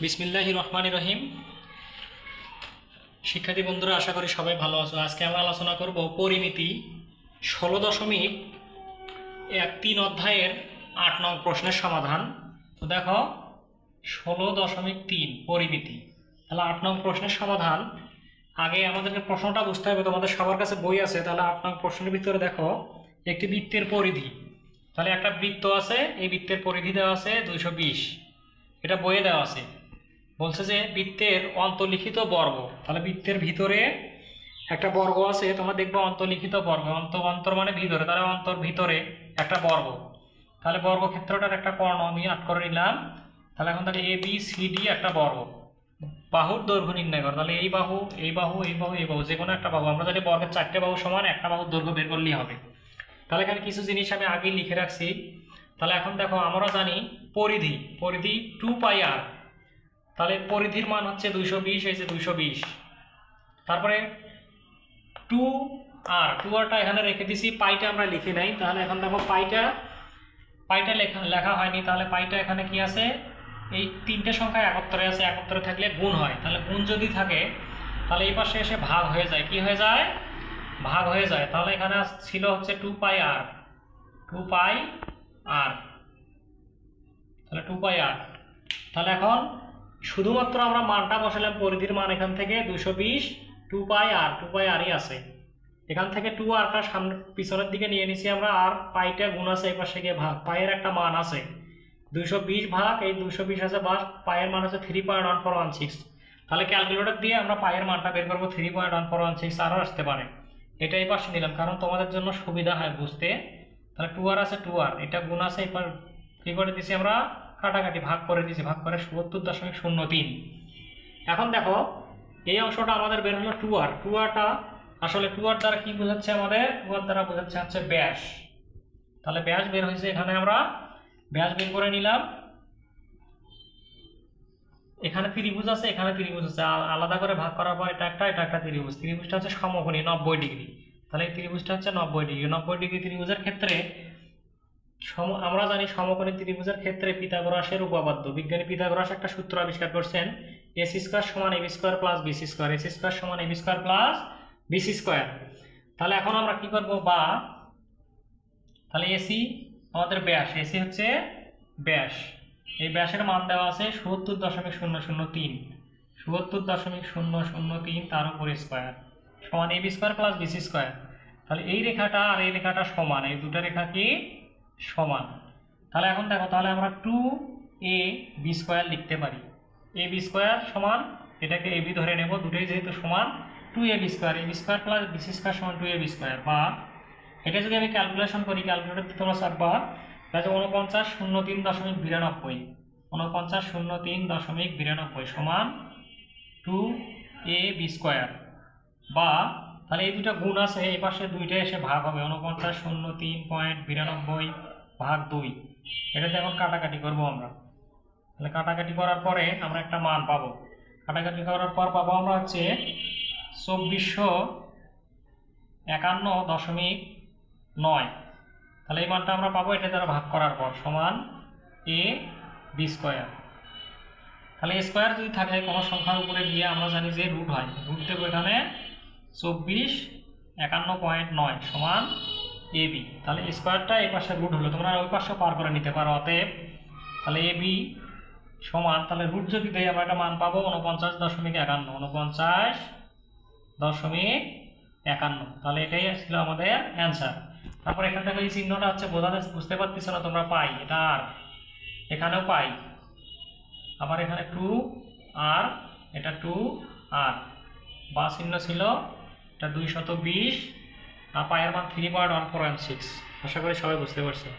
বিসমিল্লাহির রহমানির রহিম। শিক্ষার্থী বন্ধুরা, আশা করি সবাই ভালো আছো। আজকে আমরা আলোচনা করব পরিমিতি 16.3 অধ্যায়ের 8 নং প্রশ্নের সমাধান। তো দেখো 16.3 পরিমিতি, তাহলে 8 নং প্রশ্নের সমাধান। আগে আমাদেরকে প্রশ্নটা বুঝতে হবে, তোমাদের সবার কাছে বই আছে। তাহলে 8 নং প্রশ্নের ভিতরে দেখো একটি বৃত্তের পরিধি, তাহলে একটা বৃত্ত আছে, এই বৃত্তের পরিধি দেওয়া আছে 220, এটা বইয়ে দেওয়া আছে। বলছে যে বৃত্তের অন্তর্লিখিত বর্গ, তাহলে বৃত্তের ভিতরে একটা বর্গ আছে, তোমরা দেখবো অন্তর্লিখিত বর্গ, অন্তর মানে ভিতরে, তাহলে অন্তর ভিতরে একটা বর্গ। তাহলে বর্গক্ষেত্রটার একটা কর্ণ আমি আট করে নিলাম। তাহলে এখন তাহলে এ বি সি ডি একটা বর্গ, বাহুর দৈর্ঘ্য নির্ণয় করো। তাহলে এই বাহু, এই বাহু, এই বাহু, এই বাহু, যে কোনো একটা বাহু। আমরা জানি বর্গের 4টে বাহু সমান, একটা বাহুর দৈর্ঘ্য বের করলেই হবে। তাহলে এখানে কিছু জিনিস আমি আগেই লিখে রাখছি। তাহলে এখন দেখো আমরা জানি পরিধি 2πr, তাহলে পরিধির মান হচ্ছে 220, এই যে 220। তারপরে 2rটা এখানে রেখে দিছি, পাইটা আমরা লিখি নাই। তাহলে এখন দেখো পাইটা লেখা হয়নি। তাহলে পাইটা এখানে কি আছে, এই তিনটে সংখ্যা একত্রে আছে, একত্রে থাকলে গুণ হয়। তাহলে গুণ যদি থাকে তাহলে এই পাশে এসে ভাগ হয়ে যায়, কি হয়ে যায়, ভাগ হয়ে যায়। তাহলে এখানে ছিল হচ্ছে 2πr, তাহলে 2πr। তাহলে এখন শুধুমাত্র আমরা মানটা বসালাম, পরিধির মান এখান থেকে 220, 2πrই আছে। এখান থেকে 2rটা সামনে পিছনের দিকে নিয়ে নিছি আমরা, আর পাইটা গুণ আছে এই পাশে গিয়ে ভাগ, পায়ের একটা মান আছে 220 ভাগ এই 220 আছে, বা পায়ের মান আছে 3.1416। তাহলে ক্যালকুলেটর দিয়ে আমরা পায়ের মানটা বের করবো 3.1416, আরও আসতে পারে। এটা এই পাশে নিলাম কারণ তোমাদের জন্য সুবিধা হয় বুঝতে। তাহলে 2r আছে, 2r, এটা গুণ আছে, এবার কি করে দিছি আমরা, কাটাকাটি ভাগ করে দিয়েছি, ভাগ করে 77.03। এখন দেখো এই অংশটা আমাদের বের হলো 2rটা আসলে 2r দ্বারা কি বোঝাচ্ছে, আমাদের 2r দ্বারা বোঝাচ্ছে হচ্ছে ব্যাস। তাহলে ব্যাস বের হয়েছে, এখানে আমরা ব্যাস বের করে নিলাম। এখানে ত্রিভুজ আছে, এখানে ত্রিভুজ আছে, আলাদা করে ভাগ করার পর এটা একটা ত্রিভুজ, ত্রিভুজটা হচ্ছে সমকোণী 90 ডিগ্রি। তাহলে এই ত্রিভুজটা হচ্ছে 90 ডিগ্রি। 90 ডিগ্রি ত্রিভুজের ক্ষেত্রে আমরা জানি সমকোণী ত্রিভুজের ক্ষেত্রে পিথাগোরাসের উপপাদ্য, বিজ্ঞানী পিথাগোরাস একটা সূত্র আবিষ্কার করছেন, ac² সমান ab² প্লাস bc², ac² সমান ab² প্লাস bc²। তাহলে এখন আমরা কি করব, বা তাহলে এসি আমাদের ব্যাস, এসি হচ্ছে ব্যাস, এই ব্যাসের মান দেওয়া আছে 77.003, 77.003, তার উপর স্কোয়ার সমান ab² প্লাস bc²। তাহলে এই রেখাটা আর এই রেখাটা সমান, এই দুটো রেখা কি সমান। তাহলে এখন দেখো, তাহলে আমরা 2ab² লিখতে পারি। ab² সমান, এটাকে ab ধরে নেব, দুটোই যেহেতু সমান, 2ab² প্লাস bc² সমান 2ab²। বা এটা যদি আমি ক্যালকুলেশন করি, ক্যালকুলেটর দিয়ে তোমরা চাপবা, তাহলে 4903.92, 4903.92 সমান 2ab²। বা তাহলে এই দুটো গুণ আছে, এই পাশে দুইটা এসে ভাগ হবে, 4903.92 ভাগ 2। এটাতে এখন কাটাকাটি করব আমরা। তাহলে কাটাকাটি করার পরে আমরা একটা মান পাবো, কাটাকাটি করার পর পাবো আমরা হচ্ছে 2451.9। তাহলে এই মানটা আমরা পাবো এটা দ্বারা ভাগ করার পর, সমান ab²। তাহলে স্কোয়ার যদি থাকে কোনো সংখ্যার উপরে গিয়ে আমরা জানি যে রুট হয়, রুট দেবো এখানে 2451.9 সমান ab। তাহলে স্কোয়ারটা এই পাশে রুট হলো, তোমরা ওই পাশে পার করে নিতে পারো, অতএব তাহলে ab সমান, তাহলে রুট যদি দেয় আমরা একটা মান পাবো 49.51। তাহলে এটাই ছিল আমাদের অ্যান্সার। তারপর এখান থেকে এই চিহ্নটা হচ্ছে বুঝতে পারতেছ না তোমরা, পাই, এটা আর এখানেও পাই, আবার এখানে 2r, এটা 2r, বা চিহ্ন ছিল এটা 220, আর পায়ের মান 3.1416। আশা করি সবাই বুঝতে পারছো।